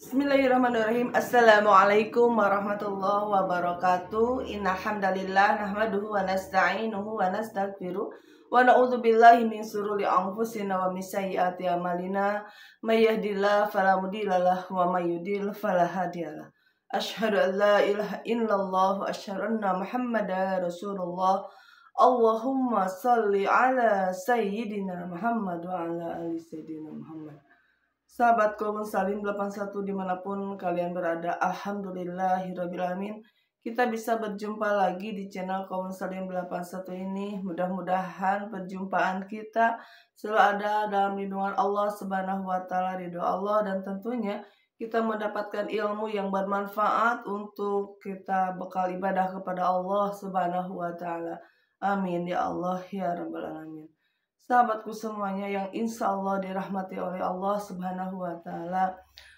Bismillahirrahmanirrahim. Assalamualaikum warahmatullahi wabarakatuh. Innal hamdalillah nahmaduhu wa nasta'inuhu wa nastaghfiruh wa na'udzu billahi min shururi anfusina wa min sayyiati a'malina. May yahdihillahu fala mudhillalah wa may yudhlil fala hadiyalah. Asyhadu an la ilaha illallah wa asyhadu anna Muhammadar Rasulullah. Allahumma shalli ala sayyidina Muhammad wa ala ali sayyidina Muhammad. Sahabat Kolbun Salim 81 dimanapun kalian berada, alhamdulillahirrabbilalamin, kita bisa berjumpa lagi di channel Kolbun Salim 81 ini. Mudah-mudahan perjumpaan kita selalu ada dalam lindungan Allah Subhanahu wa Ta'ala, ridho Allah, dan tentunya kita mendapatkan ilmu yang bermanfaat untuk kita bekal ibadah kepada Allah Subhanahu wa Ta'ala. Amin ya Allah ya Rabbal Alamin. Sahabatku semuanya yang insya Allah dirahmati oleh Allah Subhanahu wa Ta'ala,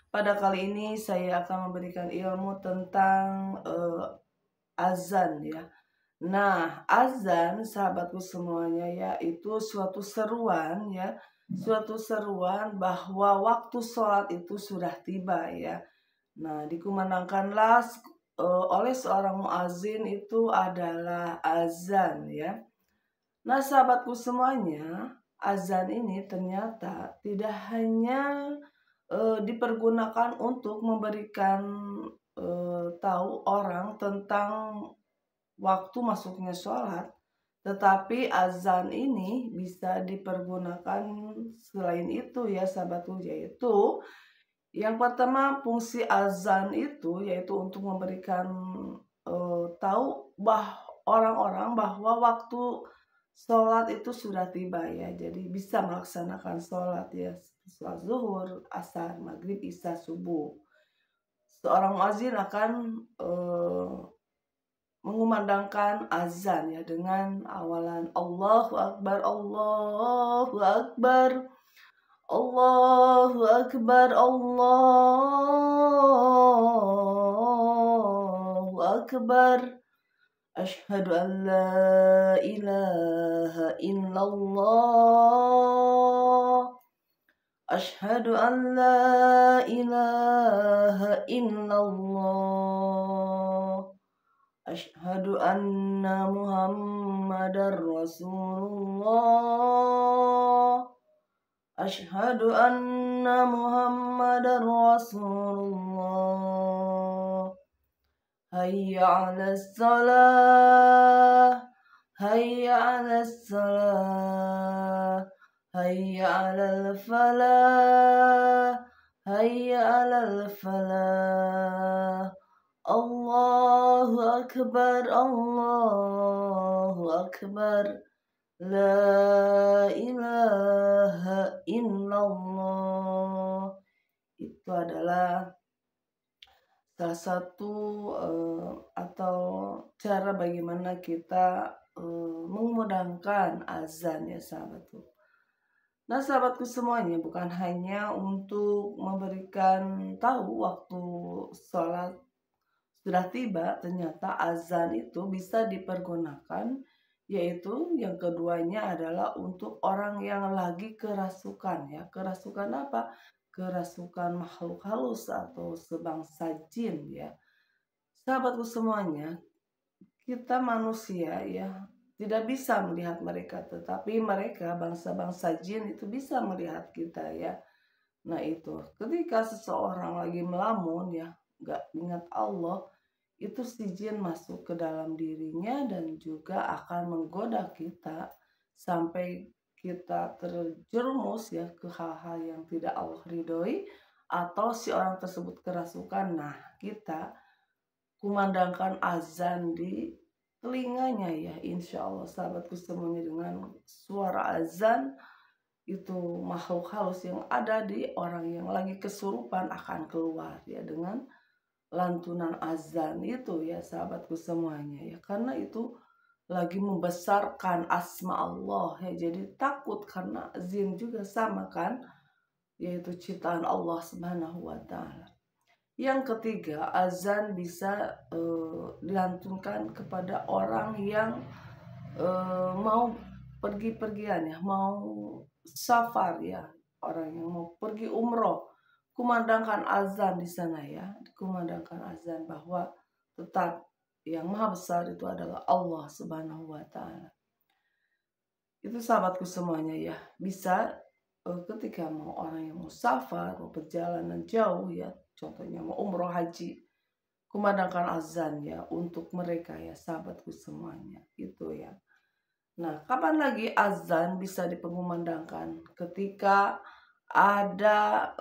pada kali ini saya akan memberikan ilmu tentang azan ya. Nah, azan sahabatku semuanya yaitu suatu seruan ya, suatu seruan bahwa waktu sholat itu sudah tiba ya. Nah, dikumandangkanlah oleh seorang muazin itu adalah azan ya. Nah, sahabatku semuanya, azan ini ternyata tidak hanya dipergunakan untuk memberikan tahu orang tentang waktu masuknya sholat, tetapi azan ini bisa dipergunakan selain itu ya sahabatku, yaitu yang pertama fungsi azan itu yaitu untuk memberikan tahu orang-orang bahwa waktu sholat itu sudah tiba ya, jadi bisa melaksanakan sholat ya, sholat zuhur, asar, maghrib, isya, subuh. Seorang muazin akan mengumandangkan azan ya dengan awalan Allahu Akbar, Allahu Akbar, Allahu Akbar, Allahu Akbar. Asyhadu an la ilaha illallah. Asyhadu an la ilaha illallah. Asyhadu anna Muhammadar Rasulullah. Asyhadu anna Muhammadar Rasulullah. Hayya 'alas shalah, hayya 'alas shalah, hayya 'alal falah, hayya 'alal falah. Allahu Akbar, Allahu Akbar, la ilaha illallah. Itu adalah salah satu atau cara bagaimana kita mengumandangkan azan ya sahabatku. Nah, sahabatku semuanya, bukan hanya untuk memberikan tahu waktu sholat sudah tiba, ternyata azan itu bisa dipergunakan, yaitu yang keduanya adalah untuk orang yang lagi kerasukan ya. Kerasukan apa? Kerasukan makhluk halus atau sebangsa jin ya. Sahabatku semuanya, kita manusia ya tidak bisa melihat mereka, tetapi mereka bangsa-bangsa jin itu bisa melihat kita ya. Nah, itu ketika seseorang lagi melamun ya, gak ingat Allah, itu si jin masuk ke dalam dirinya dan juga akan menggoda kita sampai kita terjerumus ya ke hal-hal yang tidak Allah ridhoi, atau si orang tersebut kerasukan. Nah, kita kumandangkan azan di telinganya ya, insya Allah sahabatku semuanya, dengan suara azan itu makhluk halus yang ada di orang yang lagi kesurupan akan keluar ya, dengan lantunan azan itu ya sahabatku semuanya ya, karena itu lagi membesarkan asma Allah ya, jadi takut karena jin juga sama kan, yaitu ciptaan Allah Subhanahu wa Ta'ala. Yang ketiga, azan bisa dilantunkan kepada orang yang mau pergi-pergian ya, mau safar ya, orang yang mau pergi umroh, kumandangkan azan di sana ya, kumandangkan azan bahwa tetap yang maha besar itu adalah Allah Subhanahu wa Ta'ala. Itu sahabatku semuanya ya, bisa ketika mau orang yang mau safar, mau perjalanan jauh ya, contohnya mau umroh haji, kumandangkan azan ya untuk mereka ya sahabatku semuanya itu ya. Nah, kapan lagi azan bisa dikumandangkan? Ketika ada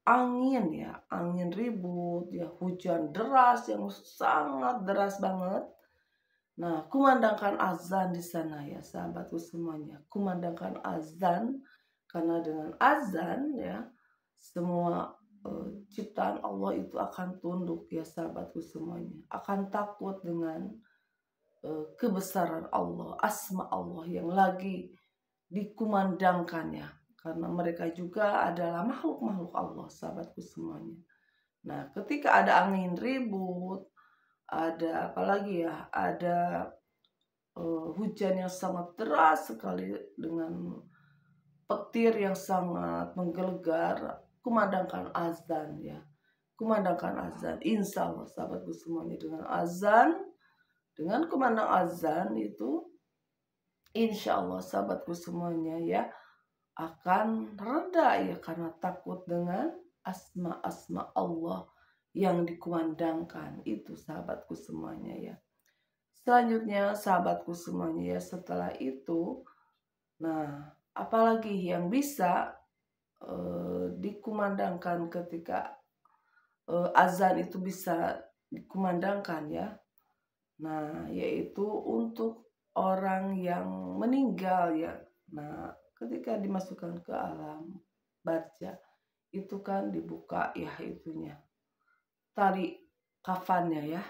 angin ya, angin ribut ya, hujan deras yang sangat deras banget. Nah, kumandangkan azan di sana ya sahabatku semuanya. Kumandangkan azan karena dengan azan ya semua ciptaan Allah itu akan tunduk ya sahabatku semuanya. Akan takut dengan kebesaran Allah, asma Allah yang lagi dikumandangkannya, karena mereka juga adalah makhluk-makhluk Allah sahabatku semuanya. Nah, ketika ada angin ribut, ada apalagi ya, ada hujan yang sangat deras sekali dengan petir yang sangat menggelegar, kumandangkan azan ya, kumandangkan azan. Insya Allah sahabatku semuanya, dengan azan, dengan kumandang azan itu insya Allah sahabatku semuanya ya akan reda ya, karena takut dengan asma-asma Allah yang dikumandangkan itu sahabatku semuanya ya. Selanjutnya sahabatku semuanya ya, setelah itu nah apalagi yang bisa dikumandangkan ketika azan itu bisa dikumandangkan ya. Nah, yaitu untuk orang yang meninggal ya. Nah, ketika dimasukkan ke alam barzah itu kan dibuka ya itunya, tali kafannya ya.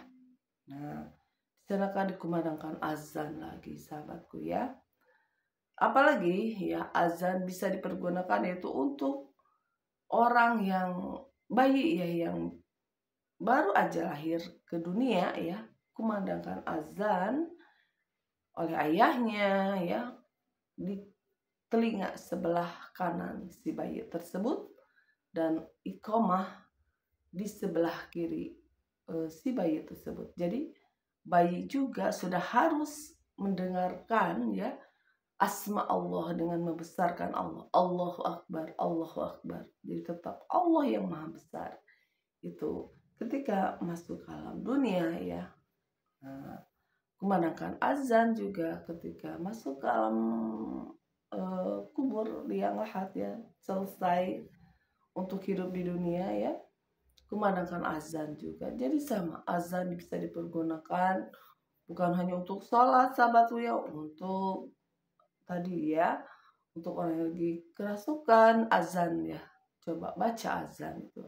Nah, di sana kan dikumandangkan azan lagi sahabatku ya. Apalagi ya azan bisa dipergunakan yaitu untuk orang yang bayi ya, yang baru aja lahir ke dunia ya, kumandangkan azan oleh ayahnya ya di telinga sebelah kanan si bayi tersebut, dan iqomah di sebelah kiri si bayi tersebut. Jadi bayi juga sudah harus mendengarkan ya asma Allah dengan membesarkan Allah. Allahu Akbar, Allahu Akbar. Jadi tetap Allah yang maha besar. Itu ketika masuk ke alam dunia ya. Nah, kumandangkan azan juga ketika masuk ke alam kubur liang lahat ya, selesai untuk hidup di dunia ya, kumandangkan azan juga. Jadi sama, azan bisa dipergunakan bukan hanya untuk sholat sahabatku ya, untuk tadi ya, untuk orang yang lagi kerasukan azan ya, coba baca azan itu.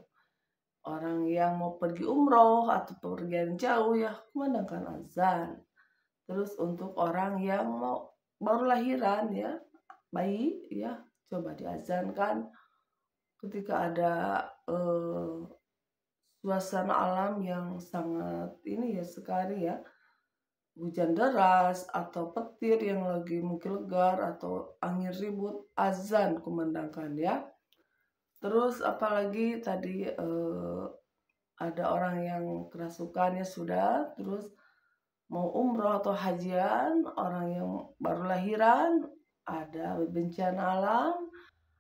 Orang yang mau pergi umroh atau pergian jauh ya, kumandangkan azan. Terus untuk orang yang mau baru lahiran ya, bayi ya, coba diazankan ketika ada suasana alam yang sangat ini ya sekali ya, hujan deras atau petir yang lagi menggelegar atau angin ribut, azan kumandangkan ya. Terus apalagi tadi ada orang yang kerasukannya sudah, terus mau umroh atau hajian, orang yang baru lahiran, ada bencana alam,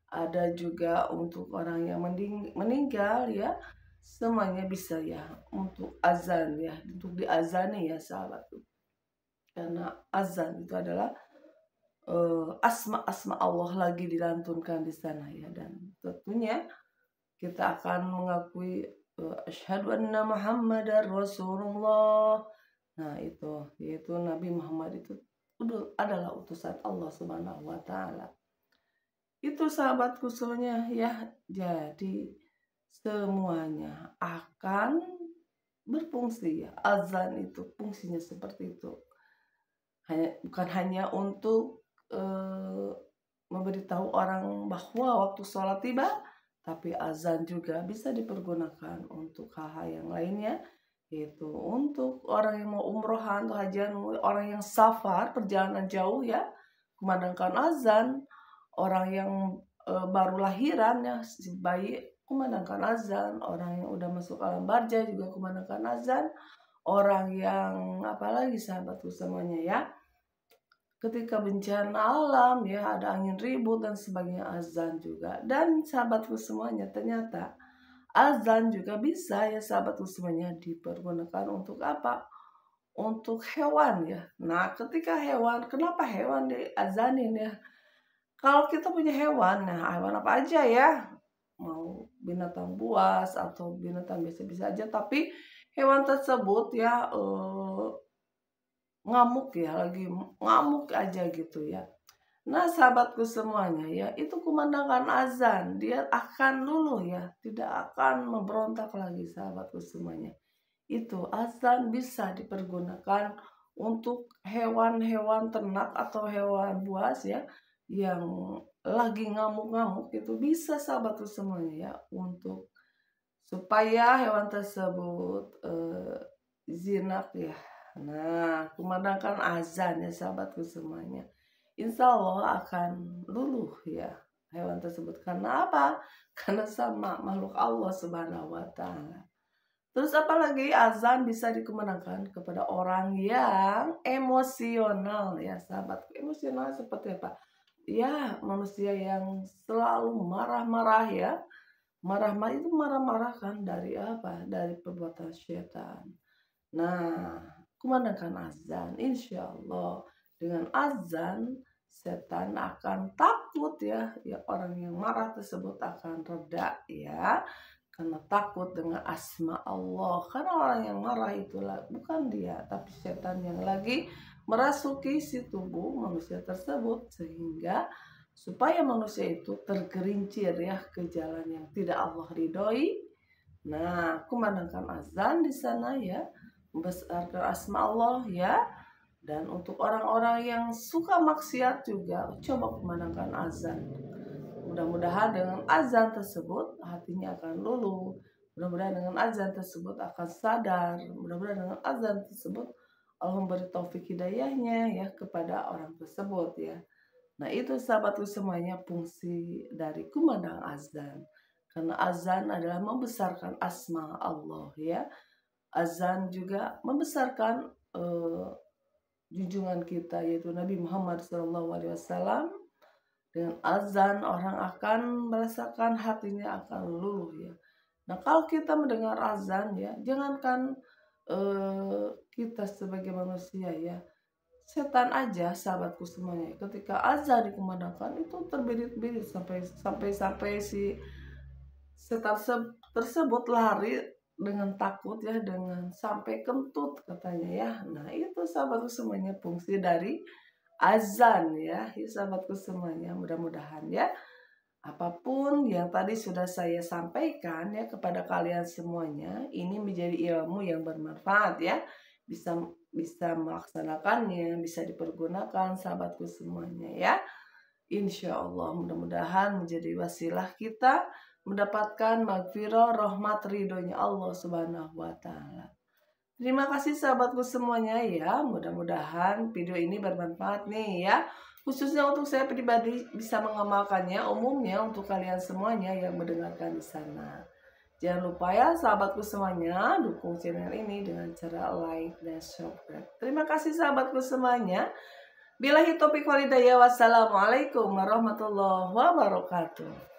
ada juga untuk orang yang meninggal ya, semuanya bisa ya untuk azan ya, untuk diazani ya sahabatku. Karena azan itu adalah asma-asma Allah lagi dilantunkan di sana ya, dan tentunya kita akan mengakui asyhadu anna Muhammadar Rasulullah. Nah, itu yaitu Nabi Muhammad itu adalah utusan Allah Subhanahu wa Ta'ala. Itu sahabatku semuanya ya. Jadi semuanya akan berfungsi ya. Azan itu fungsinya seperti itu. Bukan hanya untuk memberitahu orang bahwa waktu sholat tiba, tapi azan juga bisa dipergunakan untuk hal-hal yang lainnya, yaitu untuk orang yang mau umrohan atau hajian, orang yang safar perjalanan jauh ya, kumandangkan azan. Orang yang baru lahiran ya, si bayi, kumandangkan azan, orang yang udah masuk alam barzah juga kumandangkan azan, orang yang apalagi sahabatku semuanya ya, ketika bencana alam ya, ada angin ribut dan sebagainya, azan juga. Dan sahabatku semuanya, ternyata azan juga bisa ya sahabatku semuanya dipergunakan untuk apa? Untuk hewan ya. Nah, ketika hewan, kenapa hewan diazanin ya? Kalau kita punya hewan, nah hewan apa aja ya? Mau binatang buas atau binatang biasa-biasa aja, tapi hewan tersebut ya ngamuk ya, lagi ngamuk aja gitu ya. Nah, sahabatku semuanya ya, itu kumandangkan azan, dia akan luluh ya, tidak akan memberontak lagi sahabatku semuanya. Itu azan bisa dipergunakan untuk hewan-hewan ternak atau hewan buas ya, yang lagi ngamuk-ngamuk, itu bisa sahabatku semuanya ya, untuk supaya hewan tersebut jinak ya. Nah, kumandangkan azan ya sahabatku semuanya, insya Allah akan luluh ya hewan tersebut. Karena apa? Karena sama makhluk Allah Subhanahu wa Ta'ala. Terus apalagi azan bisa dikumandangkan kepada orang yang emosional ya sahabatku. Emosional seperti apa? Ya, manusia yang selalu marah-marah ya. Marah-marah itu marah-marah kan dari apa? Dari perbuatan syaitan. Nah, kumandangkan azan, insya Allah dengan azan setan akan takut ya, ya orang yang marah tersebut akan reda ya, karena takut dengan asma Allah. Karena orang yang marah itulah bukan dia, tapi setan yang lagi merasuki si tubuh manusia tersebut, sehingga supaya manusia itu tergerincir ya ke jalan yang tidak Allah ridhoi. Nah, kumandangkan azan di sana ya, membesarkan asma Allah ya. Dan untuk orang-orang yang suka maksiat juga, coba kumandangkan azan. Mudah-mudahan dengan azan tersebut hatinya akan luluh. Mudah-mudahan dengan azan tersebut akan sadar. Mudah-mudahan dengan azan tersebut Allah memberi taufik hidayahnya ya kepada orang tersebut ya. Nah, itu sahabatku semuanya fungsi dari kumandang azan. Karena azan adalah membesarkan asma Allah ya. Azan juga membesarkan junjungan kita yaitu Nabi Muhammad SAW. Dengan azan orang akan merasakan hatinya akan luluh ya. Nah, kalau kita mendengar azan ya, jangankan kita sebagai manusia ya, setan aja sahabatku semuanya, ketika azan dikumandangkan itu terbirit-birit sampai si setan tersebut lari dengan takut ya, dengan sampai kentut katanya ya. Nah, itu sahabatku semuanya fungsi dari azan ya, sahabatku semuanya. Mudah-mudahan ya apapun yang tadi sudah saya sampaikan ya kepada kalian semuanya, ini menjadi ilmu yang bermanfaat ya, bisa melaksanakannya, bisa dipergunakan sahabatku semuanya ya. Insya Allah mudah-mudahan menjadi wasilah kita mendapatkan maghfirah, rahmat, ridhonya Allah Subhanahu wa Ta'ala. Terima kasih sahabatku semuanya ya. Mudah-mudahan video ini bermanfaat nih ya. Khususnya untuk saya pribadi bisa mengamalkannya, umumnya untuk kalian semuanya yang mendengarkan di sana. Jangan lupa ya sahabatku semuanya, dukung channel ini dengan cara like dan subscribe. Terima kasih sahabatku semuanya. Billahi taufiq wal hidayah. Wassalamualaikum warahmatullahi wabarakatuh.